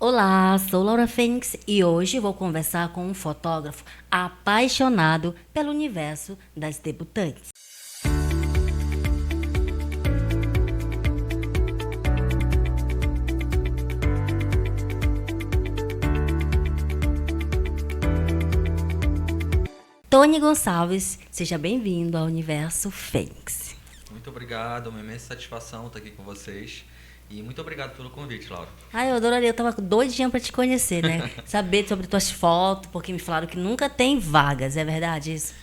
Olá, sou Laura Fênix e hoje vou conversar com um fotógrafo apaixonado pelo universo das debutantes. Tony Gonçalves, seja bem-vindo ao universo Fênix. Muito obrigado, uma imensa satisfação estar aqui com vocês. E muito obrigado pelo convite, Laura. Eu adoraria, eu tava doidinha pra te conhecer, né? Saber sobre tuas fotos, porque me falaram que nunca tem vagas, é verdade isso?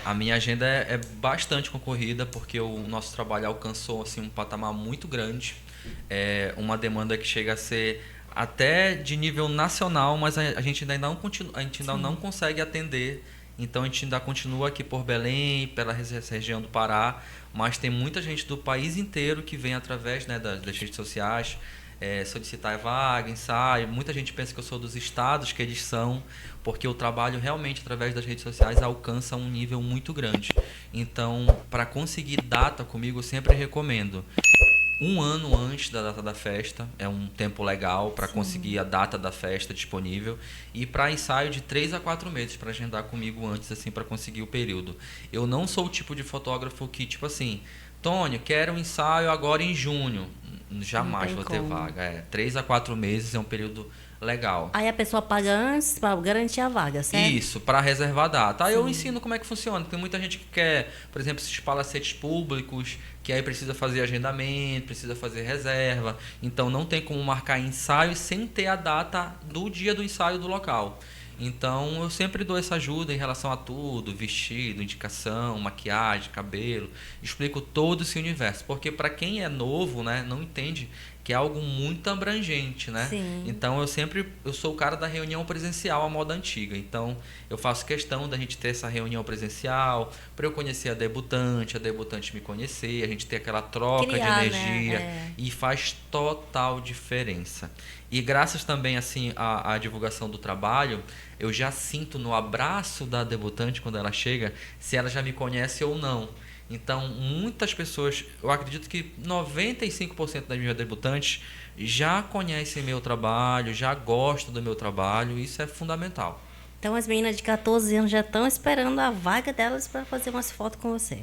A minha agenda é bastante concorrida, porque o nosso trabalho alcançou assim, um patamar muito grande. É uma demanda que chega a ser até de nível nacional, mas a gente ainda não continua, a gente ainda não consegue atender. Então a gente ainda continua aqui por Belém, pela região do Pará, mas tem muita gente do país inteiro que vem através, né, das redes sociais solicitar vaga, ensaio. Muita gente pensa que eu sou dos estados que eles são, porque o trabalho realmente através das redes sociais alcança um nível muito grande. Então, para conseguir data comigo, eu sempre recomendo um ano antes da data da festa, é um tempo legal para conseguir a data da festa disponível, e para ensaio de 3 a 4 meses para agendar comigo antes, assim, para conseguir o período. Eu não sou o tipo de fotógrafo que, tipo assim, Tônio, quero um ensaio agora em junho. Jamais vou ter vaga. 3 a 4 meses é um período legal. Aí a pessoa paga antes para garantir a vaga, certo? Isso, para reservar a data. Aí eu ensino como é que funciona. Tem muita gente que quer, por exemplo, esses palacetes públicos, que aí precisa fazer agendamento, precisa fazer reserva. Então não tem como marcar ensaio sem ter a data do dia do ensaio do local. Então eu sempre dou essa ajuda em relação a tudo, vestido, indicação, maquiagem, cabelo, explico todo esse universo, porque para quem é novo, né, não entende que é algo muito abrangente, né? Sim. Então eu sou o cara da reunião presencial à moda antiga. Então eu faço questão da gente ter essa reunião presencial para eu conhecer a debutante me conhecer, a gente ter aquela troca de energia, né? E faz total diferença. E graças também assim à divulgação do trabalho, eu já sinto no abraço da debutante quando ela chega se ela já me conhece ou não. Então, muitas pessoas, eu acredito que 95% das minhas debutantes já conhecem meu trabalho, já gostam do meu trabalho, e isso é fundamental. Então as meninas de 14 anos já estão esperando a vaga delas para fazer umas fotos com você.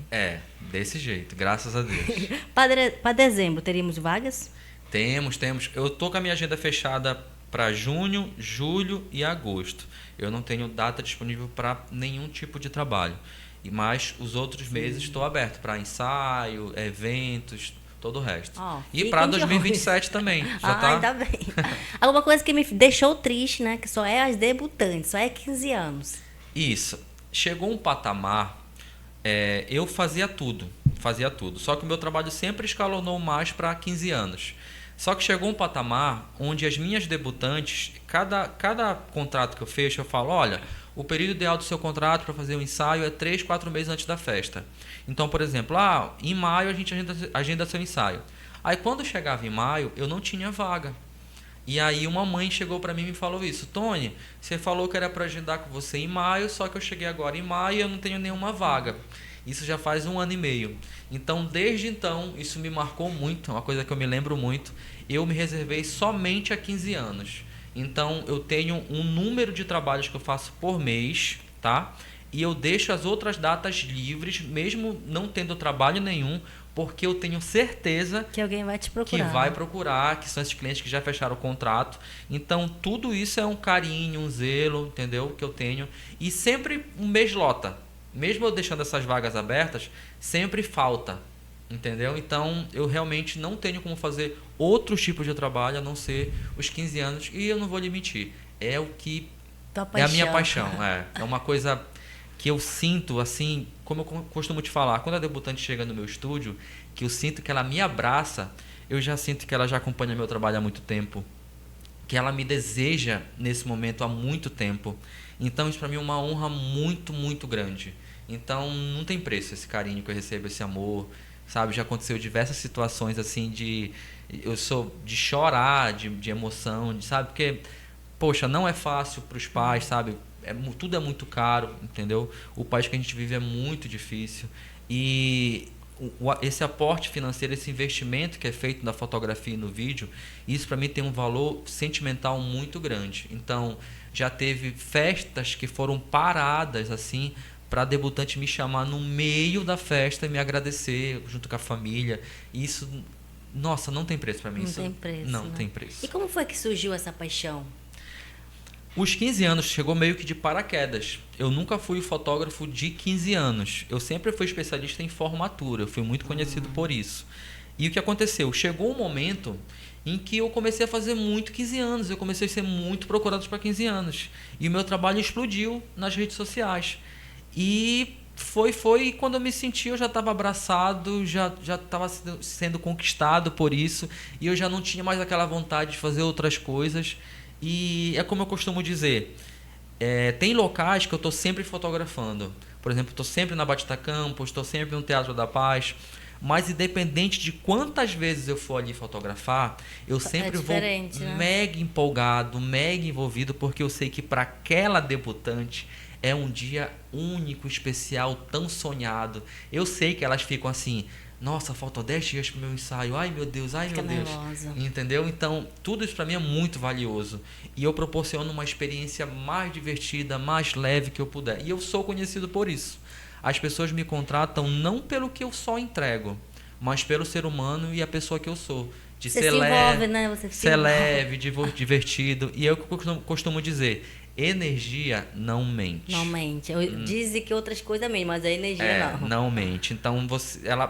Desse jeito, graças a Deus. Para dezembro, teríamos vagas? Temos. Eu tô com a minha agenda fechada para junho, julho e agosto. Eu não tenho data disponível para nenhum tipo de trabalho. Mas os outros meses estou aberto para ensaio, eventos, todo o resto. E para 2027 também. Ainda bem. Alguma coisa que me deixou triste, né? Que só é as debutantes, só é 15 anos. Isso. Chegou um patamar, eu fazia tudo. Só que o meu trabalho sempre escalonou mais para 15 anos. Só que chegou um patamar onde as minhas debutantes, cada contrato que eu fecho, eu falo, olha, o período ideal do seu contrato para fazer o ensaio é 3, 4 meses antes da festa. Então, por exemplo, em maio a gente agenda seu ensaio. Aí quando chegava em maio, eu não tinha vaga. E aí uma mãe chegou para mim e me falou isso. Tony, você falou que era para agendar com você em maio, só que eu cheguei agora em maio e eu não tenho nenhuma vaga. Isso já faz 1 ano e meio. Então, desde então, isso me marcou muito, é uma coisa que eu me lembro muito. Eu me reservei somente a 15 anos. Então, eu tenho um número de trabalhos que eu faço por mês, tá? E eu deixo as outras datas livres, mesmo não tendo trabalho nenhum, porque eu tenho certeza que alguém vai te procurar. Que vai procurar, que são esses clientes que já fecharam o contrato. Então, tudo isso é um carinho, um zelo, entendeu? Que eu tenho. E sempre um mês lota. Mesmo eu deixando essas vagas abertas, sempre falta, entendeu? Então, eu realmente não tenho como fazer outros tipos de trabalho a não ser os 15 anos. E eu não vou lhe mentir, é o que é a minha paixão. É uma coisa que eu sinto, assim, como eu costumo te falar, quando a debutante chega no meu estúdio, que eu sinto que ela me abraça, eu já sinto que ela já acompanha meu trabalho há muito tempo, que ela me deseja nesse momento há muito tempo. Então, isso para mim é uma honra muito, muito grande. Então, não tem preço esse carinho que eu recebo, esse amor, sabe? Já aconteceu diversas situações, assim, eu sou de chorar, de emoção, sabe? Porque, poxa, não é fácil para os pais, sabe? Tudo é muito caro, entendeu? O país que a gente vive é muito difícil. E esse aporte financeiro, esse investimento que é feito na fotografia e no vídeo, isso para mim tem um valor sentimental muito grande. Então, já teve festas que foram paradas assim para debutante me chamar no meio da festa e me agradecer junto com a família. E isso, nossa, não tem preço para mim. Não isso tem preço. não né? tem preço. E como foi que surgiu essa paixão? Os 15 anos chegou meio que de paraquedas. Eu nunca fui fotógrafo de 15 anos. Eu sempre fui especialista em formatura. Eu fui muito conhecido por isso. E o que aconteceu? Chegou um momento em que eu comecei a fazer muito 15 anos. Eu comecei a ser muito procurado para 15 anos. E o meu trabalho explodiu nas redes sociais. E foi quando eu me senti, eu já estava abraçado, já estava sendo conquistado por isso. E eu já não tinha mais aquela vontade de fazer outras coisas. E é como eu costumo dizer, tem locais que eu estou sempre fotografando. Por exemplo, estou sempre na Batista Campos, estou sempre no Teatro da Paz. Mas independente de quantas vezes eu for ali fotografar, eu sempre vou né? mega empolgado, mega envolvido, porque eu sei que para aquela debutante é um dia único, especial, tão sonhado. Eu sei que elas ficam assim... Nossa, faltam 10 dias pro meu ensaio. Ai, meu Deus, ai, Fica meu Deus. nervosa. Entendeu? Então, tudo isso para mim é muito valioso. E eu proporciono uma experiência mais divertida, mais leve que eu puder. E eu sou conhecido por isso. As pessoas me contratam não pelo que eu só entrego, mas pelo ser humano e a pessoa que eu sou. De Você ser se leve, envolve, né? Você se ser envolve. leve, divertido. E é o que eu costumo dizer. Energia não mente. Não mente. Dizem que outras coisas mesmo, mas a energia não. Não mente. Então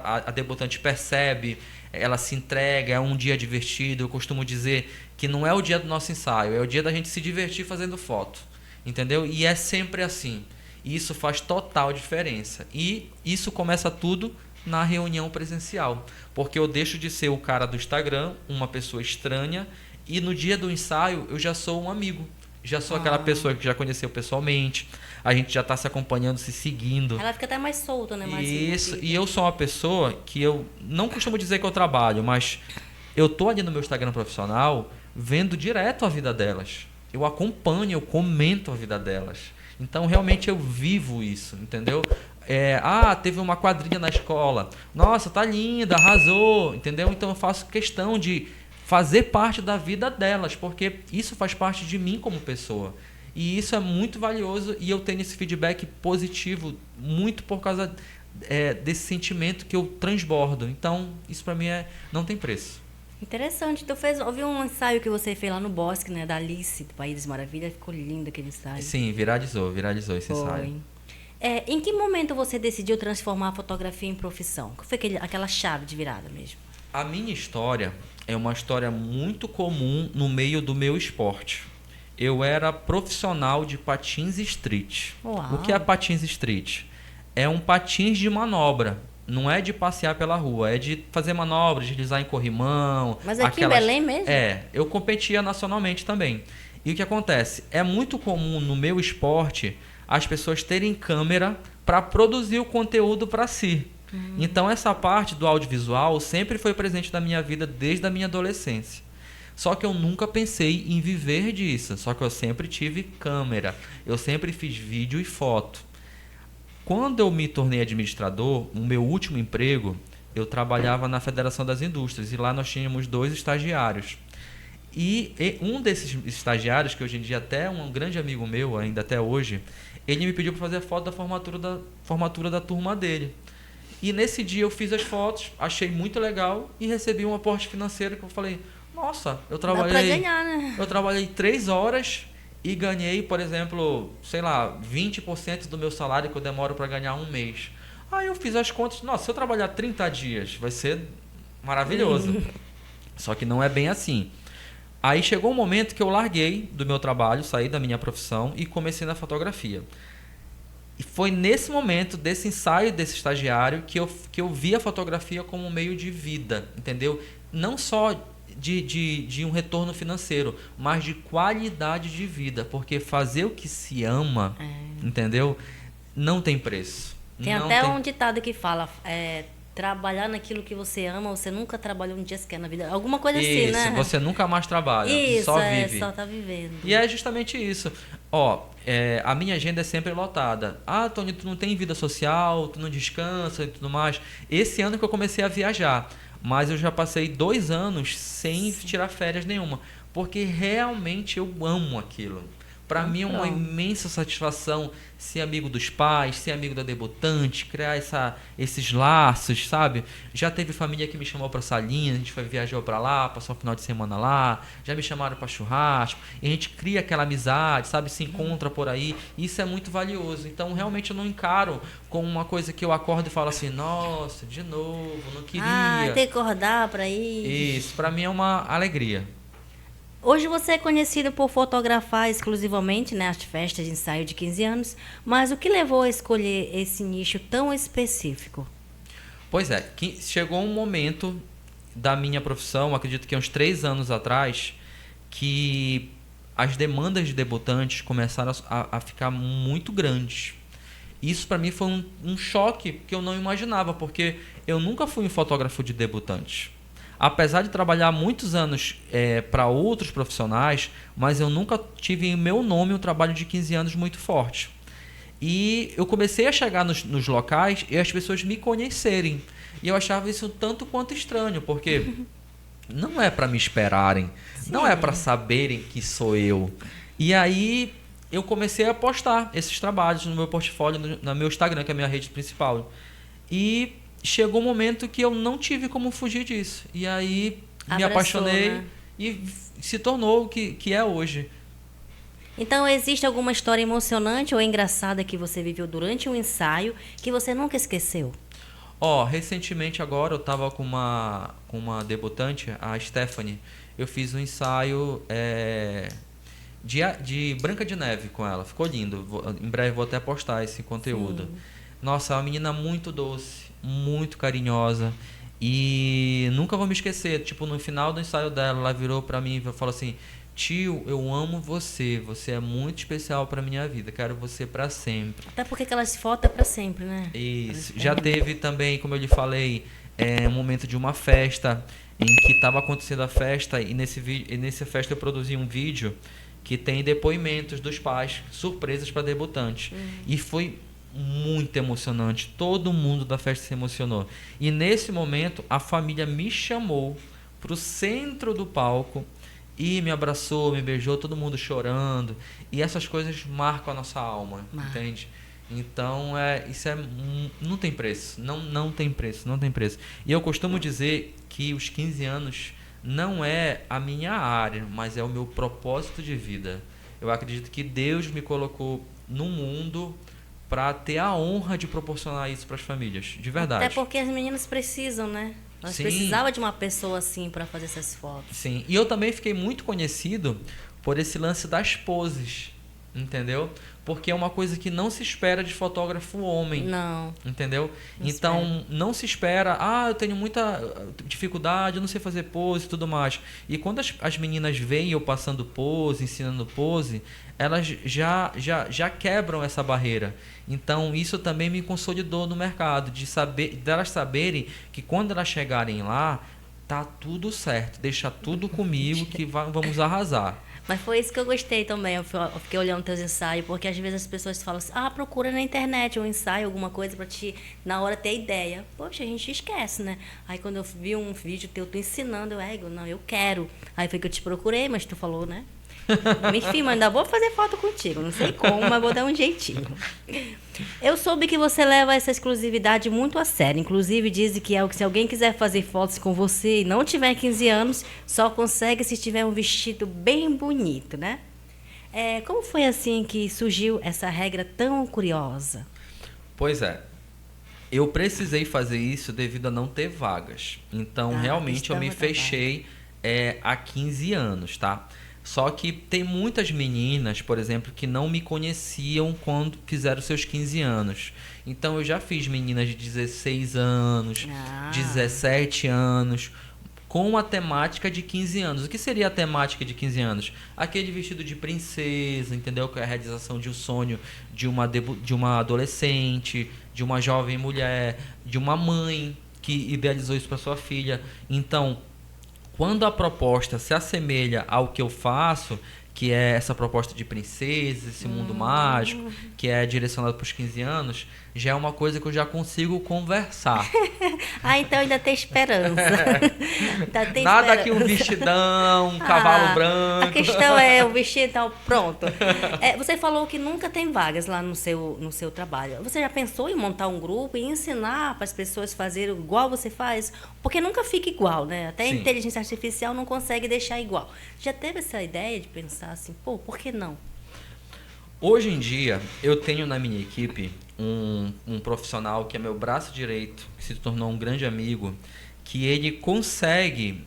a debutante percebe, ela se entrega, é um dia divertido. Eu costumo dizer que não é o dia do nosso ensaio, é o dia da gente se divertir fazendo foto. Entendeu? E é sempre assim. E isso faz total diferença. E isso começa tudo na reunião presencial. Porque eu deixo de ser o cara do Instagram, uma pessoa estranha, e no dia do ensaio eu já sou um amigo. Já sou aquela pessoa que já conheceu pessoalmente, a gente já está se acompanhando, se seguindo. Ela fica até mais solta, né? Mais Isso, envolvida. e eu sou uma pessoa que eu não costumo dizer que eu trabalho, mas eu tô ali no meu Instagram profissional vendo direto a vida delas. Eu acompanho, eu comento a vida delas. Então, realmente, eu vivo isso, entendeu? Teve uma quadrilha na escola. Nossa, tá linda, arrasou, entendeu? Então, eu faço questão de fazer parte da vida delas, porque isso faz parte de mim como pessoa. E isso é muito valioso e eu tenho esse feedback positivo muito por causa desse sentimento que eu transbordo. Então, isso para mim não tem preço. Interessante. Ouvi um ensaio que você fez lá no Bosque, né? Da Alice, do País das Maravilhas. Ficou lindo aquele ensaio. Sim, viralizou esse ensaio. Em que momento você decidiu transformar a fotografia em profissão? Qual foi aquela chave de virada mesmo? A minha história é uma história muito comum no meio do meu esporte. Eu era profissional de patins street. Uau. O que é patins street? É um patins de manobra. Não é de passear pela rua, é de fazer manobras, deslizar em corrimão. Mas aqui em Belém mesmo? Eu competia nacionalmente também. E o que acontece? É muito comum no meu esporte as pessoas terem câmera para produzir o conteúdo para si. Então essa parte do audiovisual sempre foi presente na minha vida desde a minha adolescência. Só que eu nunca pensei em viver disso. Só que eu sempre tive câmera. Eu sempre fiz vídeo e foto. Quando eu me tornei administrador, no meu último emprego, eu trabalhava na Federação das Indústrias. E lá nós tínhamos 2 estagiários. E um desses estagiários, que hoje em dia até é um grande amigo meu, ainda até hoje, ele me pediu para fazer a foto da formatura da turma dele. E nesse dia eu fiz as fotos, achei muito legal e recebi um aporte financeiro que eu falei, nossa, Dá pra ganhar, né? Eu trabalhei 3 horas e ganhei, por exemplo, sei lá, 20% do meu salário que eu demoro para ganhar um mês. Aí eu fiz as contas, nossa, se eu trabalhar 30 dias, vai ser maravilhoso. Só que não é bem assim. Aí chegou um momento que eu larguei do meu trabalho, saí da minha profissão e comecei na fotografia. E foi nesse momento, desse ensaio desse estagiário, que eu vi a fotografia como um meio de vida, entendeu? Não só de um retorno financeiro, mas de qualidade de vida. Porque fazer o que se ama, entendeu? Não tem preço. Tem até um ditado que fala, trabalhar naquilo que você ama, você nunca trabalhou um dia sequer na vida. Alguma coisa assim, né? Isso, você nunca mais trabalha, Isso, só vive. só tá vivendo. E é justamente isso. A minha agenda é sempre lotada. Ah, Tony, tu não tem vida social, tu não descansa e tudo mais. Esse ano que eu comecei a viajar, mas eu já passei 2 anos sem tirar férias nenhuma, porque realmente eu amo aquilo. Para mim é uma Pronto. imensa satisfação ser amigo dos pais, ser amigo da debutante, criar esses laços, sabe? Já teve família que me chamou para Salinas, a gente foi viajar para lá, passou um final de semana lá, já me chamaram para churrasco, e a gente cria aquela amizade, sabe? Se encontra por aí, e isso é muito valioso. Então, realmente eu não encaro como uma coisa que eu acordo e falo assim, nossa, de novo, não Ah, queria. tem que acordar para ir. Isso, para mim é uma alegria. Hoje você é conhecido por fotografar exclusivamente, né, as festas de ensaio de 15 anos, mas o que levou a escolher esse nicho tão específico? Pois é, que chegou um momento da minha profissão, acredito que uns 3 anos atrás, que as demandas de debutantes começaram a ficar muito grandes. Isso para mim foi um choque que eu não imaginava, porque eu nunca fui um fotógrafo de debutantes. Apesar de trabalhar muitos anos para outros profissionais, mas eu nunca tive em meu nome um trabalho de 15 anos muito forte. E eu comecei a chegar nos locais e as pessoas me conhecerem. E eu achava isso tanto quanto estranho, porque não é para me esperarem, não é para saberem que sou eu. E aí eu comecei a postar esses trabalhos no meu portfólio, no meu Instagram, que é a minha rede principal. E chegou um momento que eu não tive como fugir disso. E aí me Abraçou, apaixonei, né? e se tornou o que é hoje. Então, existe alguma história emocionante ou engraçada que você viveu durante um ensaio que você nunca esqueceu? Recentemente agora eu estava com uma debutante, a Stephanie. Eu fiz um ensaio de Branca de Neve com ela. Ficou lindo. Em breve vou até postar esse conteúdo. Sim. Nossa, é uma menina muito doce, muito carinhosa. E nunca vou me esquecer. Tipo, no final do ensaio dela, ela virou pra mim e falou assim: Tio, eu amo você. Você é muito especial pra minha vida. Quero você pra sempre. Até porque aquelas fotos é para sempre, né? Isso. Já teve também, como eu lhe falei, um momento de uma festa em que estava acontecendo a festa, e nessa festa eu produzi um vídeo que tem depoimentos dos pais, surpresas para debutantes. E foi muito emocionante. Todo mundo da festa se emocionou. E nesse momento a família me chamou para o centro do palco e me abraçou, me beijou, todo mundo chorando. E essas coisas marcam a nossa alma, entende? Então, não tem preço. Não tem preço, não tem preço. E eu costumo dizer que os 15 anos não é a minha área, mas é o meu propósito de vida. Eu acredito que Deus me colocou no mundo para ter a honra de proporcionar isso para as famílias, de verdade. Até porque as meninas precisam, né? Elas Sim. precisavam de uma pessoa assim para fazer essas fotos. Sim, e eu também fiquei muito conhecido por esse lance das poses, entendeu? Porque é uma coisa que não se espera de fotógrafo homem. Não. Entendeu? Não Então, espera. não se espera, eu tenho muita dificuldade, eu não sei fazer pose e tudo mais. E quando as meninas veem eu passando pose, ensinando pose, elas já quebram essa barreira. Então, isso também me consolidou no mercado, delas saberem que quando elas chegarem lá, tá tudo certo, deixa tudo comigo que vamos arrasar. Mas foi isso que eu gostei também. Eu fiquei olhando teus ensaios, porque às vezes as pessoas falam assim: procura na internet um ensaio, alguma coisa pra te, na hora, ter ideia. Poxa, a gente esquece, né? Aí quando eu vi um vídeo teu, tu ensinando, não, eu quero. Aí foi que eu te procurei, mas tu falou, né? Enfim, mas ainda vou fazer foto contigo. Não sei como, mas vou dar um jeitinho. Eu soube que você leva essa exclusividade muito a sério. Inclusive, dizem que se alguém quiser fazer fotos com você e não tiver 15 anos, só consegue se tiver um vestido bem bonito, né? Como foi assim que surgiu essa regra tão curiosa? Pois é. Eu precisei fazer isso devido a não ter vagas. Então, realmente, eu me fechei há 15 anos, tá? Só que tem muitas meninas, por exemplo, que não me conheciam quando fizeram seus 15 anos. Então, eu já fiz meninas de 16 anos, 17 anos, com a temática de 15 anos. O que seria a temática de 15 anos? Aquele vestido de princesa, entendeu? Que é a realização de um sonho de uma adolescente, de uma jovem mulher, de uma mãe que idealizou isso para sua filha. Então, quando a proposta se assemelha ao que eu faço, que é essa proposta de princesa, esse mundo mágico, que é direcionado para os 15 anos, já é uma coisa que eu já consigo conversar. Então ainda tem esperança. Ainda tem Nada esperança. que um vestidão, um cavalo branco. A questão é o vestido, então, pronto. Você falou que nunca tem vagas lá no seu trabalho. Você já pensou em montar um grupo e ensinar para as pessoas fazerem igual você faz? Porque nunca fica igual, né? Até a Sim. inteligência artificial não consegue deixar igual. Já teve essa ideia de pensar assim, por que não? Hoje em dia, eu tenho na minha equipe um profissional que é meu braço direito, que se tornou um grande amigo, que ele consegue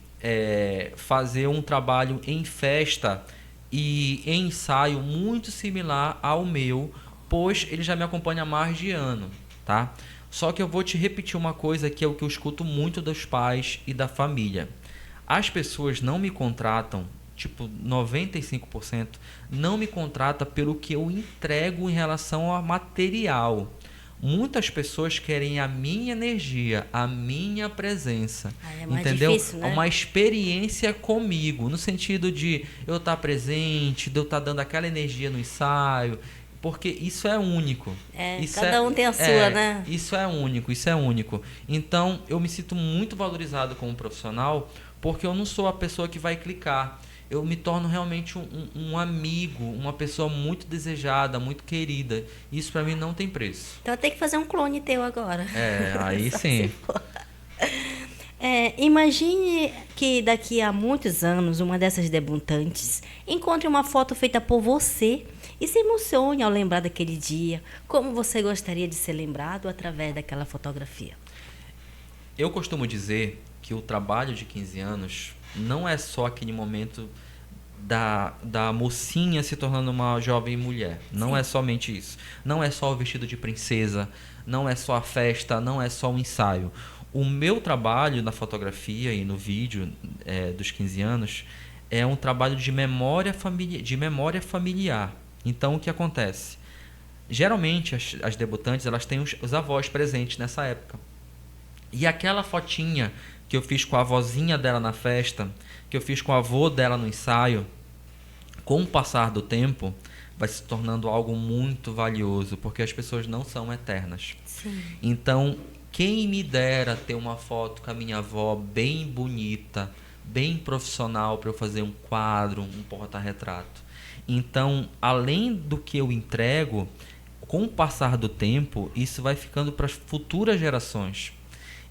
fazer um trabalho em festa e em ensaio muito similar ao meu, pois ele já me acompanha há mais de ano, tá? Só que eu vou te repetir uma coisa que é o que eu escuto muito dos pais e da família. As pessoas não me contratam, tipo 95% não me contrata pelo que eu entrego em relação ao material. Muitas pessoas querem a minha energia, a minha presença, É mais entendeu? difícil, né? Uma experiência comigo, no sentido de eu estar presente, de eu estar dando aquela energia no ensaio, porque isso é único. Cada um tem a sua, né? Isso é único, isso é único. Então, eu me sinto muito valorizado como profissional, porque eu não sou a pessoa que vai clicar. Eu me torno realmente um amigo, uma pessoa muito desejada, muito querida. Isso para mim não tem preço. Então tem que fazer um clone teu agora. Aí Só sim. se for. Imagine que daqui a muitos anos uma dessas debutantes encontre uma foto feita por você e se emocione ao lembrar daquele dia. Como você gostaria de ser lembrado através daquela fotografia? Eu costumo dizer que o trabalho de 15 anos não é só aquele momento da mocinha se tornando uma jovem mulher. Não é somente isso. Não é só o vestido de princesa, não é só a festa, não é só o ensaio. O meu trabalho na fotografia e no vídeo dos 15 anos é um trabalho de memória familiar. Então, o que acontece? Geralmente, as debutantes elas têm os avós presentes nessa época. E aquela fotinha que eu fiz com a avózinha dela na festa, que eu fiz com o avô dela no ensaio, com o passar do tempo, vai se tornando algo muito valioso, porque as pessoas não são eternas. Sim. Então, quem me dera ter uma foto com a minha avó bem bonita, bem profissional, para eu fazer um quadro, um porta-retrato. Então, além do que eu entrego, com o passar do tempo, isso vai ficando para as futuras gerações.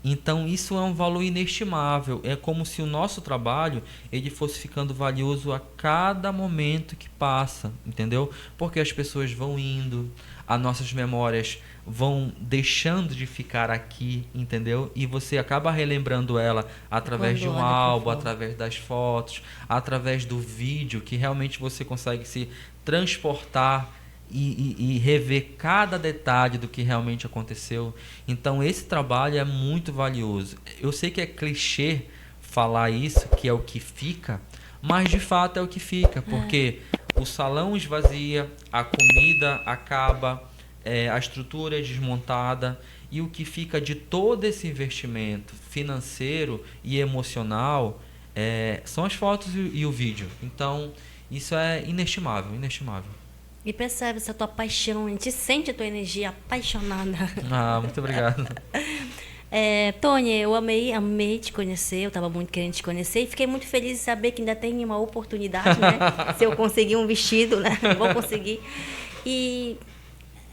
Então isso é um valor inestimável. É como se o nosso trabalho ele fosse ficando valioso a cada momento que passa, entendeu? Porque as pessoas vão indo, as nossas memórias vão deixando de ficar aqui, entendeu? E você acaba relembrando ela através de um álbum, através das fotos, através do vídeo, que realmente você consegue se transportar e rever cada detalhe do que realmente aconteceu. Então esse trabalho é muito valioso. Eu sei que é clichê falar isso, que é o que fica, mas de fato é o que fica, porque o salão esvazia, a comida acaba, a estrutura é desmontada, e o que fica de todo esse investimento financeiro e emocional são as fotos e o vídeo. Então isso é inestimável, inestimável. E percebe essa tua paixão, a gente sente a tua energia apaixonada. Muito obrigado. Tony, eu amei te conhecer, eu estava muito querendo te conhecer e fiquei muito feliz de saber que ainda tem uma oportunidade, né? Se eu conseguir um vestido, né? Vou conseguir. E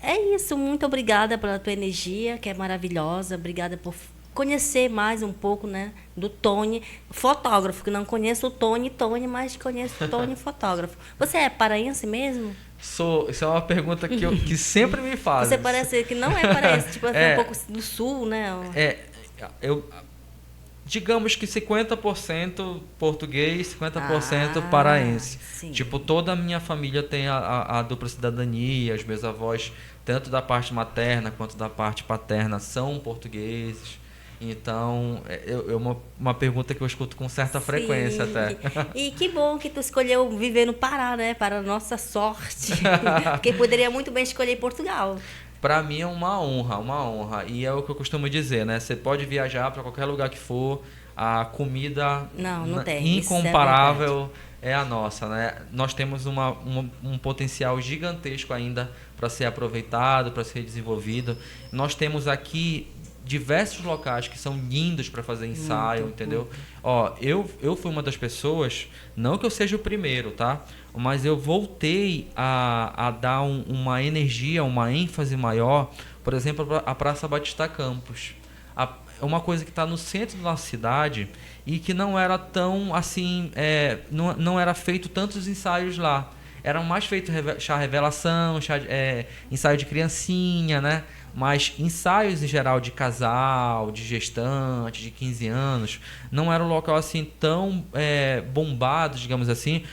é isso, muito obrigada pela tua energia, que é maravilhosa, obrigada por conhecer mais um pouco, né, do Tony, fotógrafo, que não conheço o Tony, mas conheço o Tony, fotógrafo. Você é paraense mesmo? Sou. Isso é uma pergunta que sempre me fazem. Você parece que não é paraense, tipo assim, um pouco do sul, né? Digamos que 50% português, 50% paraense. Sim. Tipo, toda a minha família tem a dupla cidadania, os meus avós, tanto da parte materna quanto da parte paterna, são portugueses. Então, uma pergunta que eu escuto com certa frequência até. E que bom que tu escolheu viver no Pará, né? Para a nossa sorte. Porque poderia muito bem escolher Portugal. Para mim é uma honra. E é o que eu costumo dizer, né? Você pode viajar para qualquer lugar que for, a comida não tem. incomparável é a nossa, né? Nós temos um potencial gigantesco ainda para ser aproveitado, para ser desenvolvido. Nós temos aqui diversos locais que são lindos para fazer ensaio, Muito, entendeu? muito. Ó, eu fui uma das pessoas, não que eu seja o primeiro, tá? Mas eu voltei a dar uma energia, uma ênfase maior, por exemplo, a Praça Batista Campos. É uma coisa que está no centro da nossa cidade e que não era tão assim, não era feito tantos ensaios lá. Eram mais feitos chá revelação, ensaio de criancinha, né? Mas ensaios em geral de casal, de gestante, de 15 anos, não era um local assim tão bombado, digamos assim,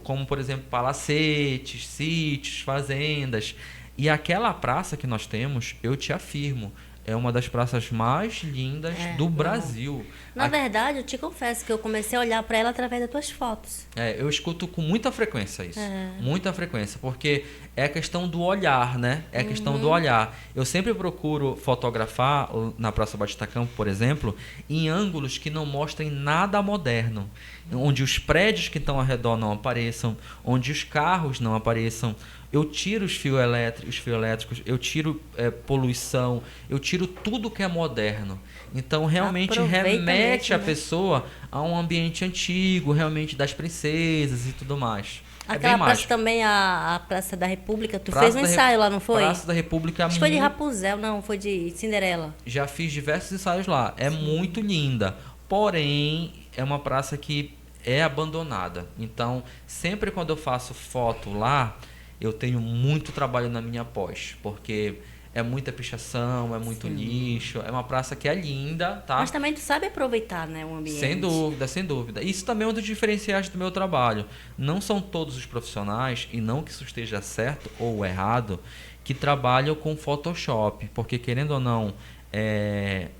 como, por exemplo, palacetes, sítios, fazendas. E aquela praça que nós temos, eu te afirmo, é uma das praças mais lindas do Brasil. Na verdade, eu te confesso que eu comecei a olhar para ela através das tuas fotos. Eu escuto com muita frequência isso. Muita frequência, porque é a questão do olhar, né? É a questão do olhar. Eu sempre procuro fotografar na Praça Batista Campos, por exemplo, em ângulos que não mostrem nada moderno. Onde os prédios que estão ao redor não apareçam, onde os carros não apareçam. Eu tiro os fios elétricos, eu tiro poluição, eu tiro tudo que é moderno. Então, realmente remete a pessoa a um ambiente antigo, realmente das princesas e tudo mais. Aquela praça também, a Praça da República, tu fez um ensaio lá, não foi? Praça da República. Acho que foi de Rapunzel, não, foi de Cinderela. Já fiz diversos ensaios lá. É muito linda. Porém, é uma praça que é abandonada. Então, sempre quando eu faço foto lá, eu tenho muito trabalho na minha pós, porque é muita pichação, é muito lixo, é uma praça que é linda, tá? Mas também tu sabe aproveitar, né, o ambiente. Sem dúvida, sem dúvida. Isso também é um dos diferenciais do meu trabalho. Não são todos os profissionais, e não que isso esteja certo ou errado, que trabalham com Photoshop, porque querendo ou não,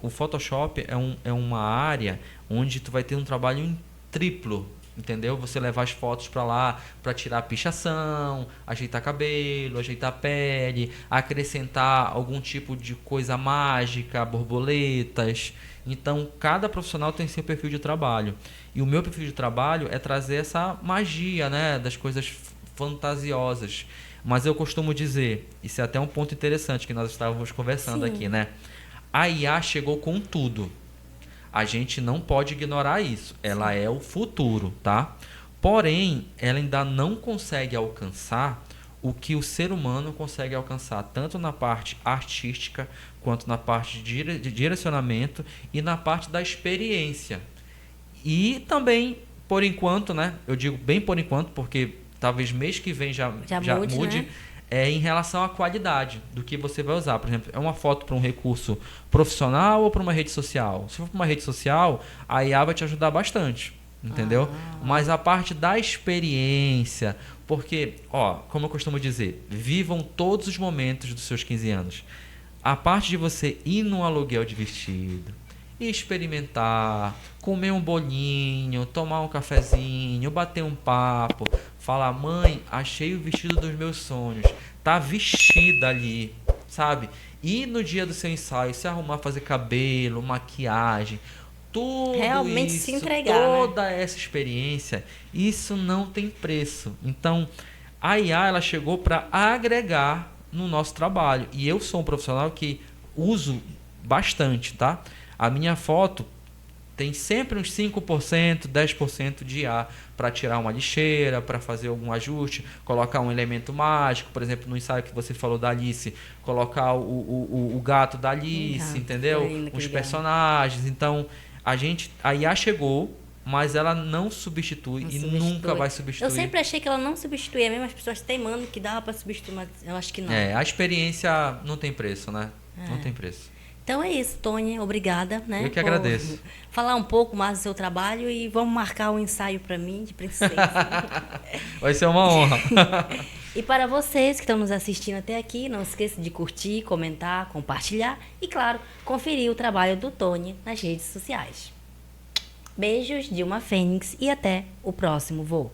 o Photoshop é uma área onde tu vai ter um trabalho em triplo. Entendeu? Você levar as fotos para lá para tirar a pichação, ajeitar cabelo, ajeitar a pele, acrescentar algum tipo de coisa mágica, borboletas. Então, cada profissional tem seu perfil de trabalho. E o meu perfil de trabalho é trazer essa magia, né, das coisas fantasiosas. Mas eu costumo dizer, isso é até um ponto interessante que nós estávamos conversando aqui, né? A IA chegou com tudo. A gente não pode ignorar isso. Ela é o futuro, tá? Porém, ela ainda não consegue alcançar o que o ser humano consegue alcançar, tanto na parte artística, quanto na parte de direcionamento e na parte da experiência. E também, por enquanto, né? Eu digo bem por enquanto, porque talvez mês que vem já mude. Né? Em relação à qualidade do que você vai usar. Por exemplo, é uma foto para um recurso profissional ou para uma rede social? Se for para uma rede social, a IA vai te ajudar bastante, entendeu? Mas a parte da experiência, porque, como eu costumo dizer, vivam todos os momentos dos seus 15 anos. A parte de você ir num aluguel de vestido, experimentar, comer um bolinho, tomar um cafezinho, bater um papo, falar, mãe, achei o vestido dos meus sonhos, tá vestida ali, sabe? E no dia do seu ensaio, se arrumar, fazer cabelo, maquiagem, tudo realmente isso, se entregar, toda essa experiência, isso não tem preço. Então, a IA, ela chegou para agregar no nosso trabalho. E eu sou um profissional que uso bastante, tá? A minha foto tem sempre uns 5%, 10% de IA para tirar uma lixeira, para fazer algum ajuste, colocar um elemento mágico, por exemplo, no ensaio que você falou da Alice, colocar o gato da Alice, entendeu? Os personagens. Então, a IA chegou, mas ela não substitui nunca vai substituir. Eu sempre achei que ela não substituía, mesmo as pessoas teimando que dava para substituir, mas eu acho que não. A experiência não tem preço, né? Não tem preço. Então é isso, Tônia. Obrigada, né? Eu que agradeço. Falar um pouco mais do seu trabalho e vamos marcar um ensaio para mim de princesa. Vai ser uma honra. E para vocês que estão nos assistindo até aqui, não esqueça de curtir, comentar, compartilhar e, claro, conferir o trabalho do Tônia nas redes sociais. Beijos de uma Fênix e até o próximo voo.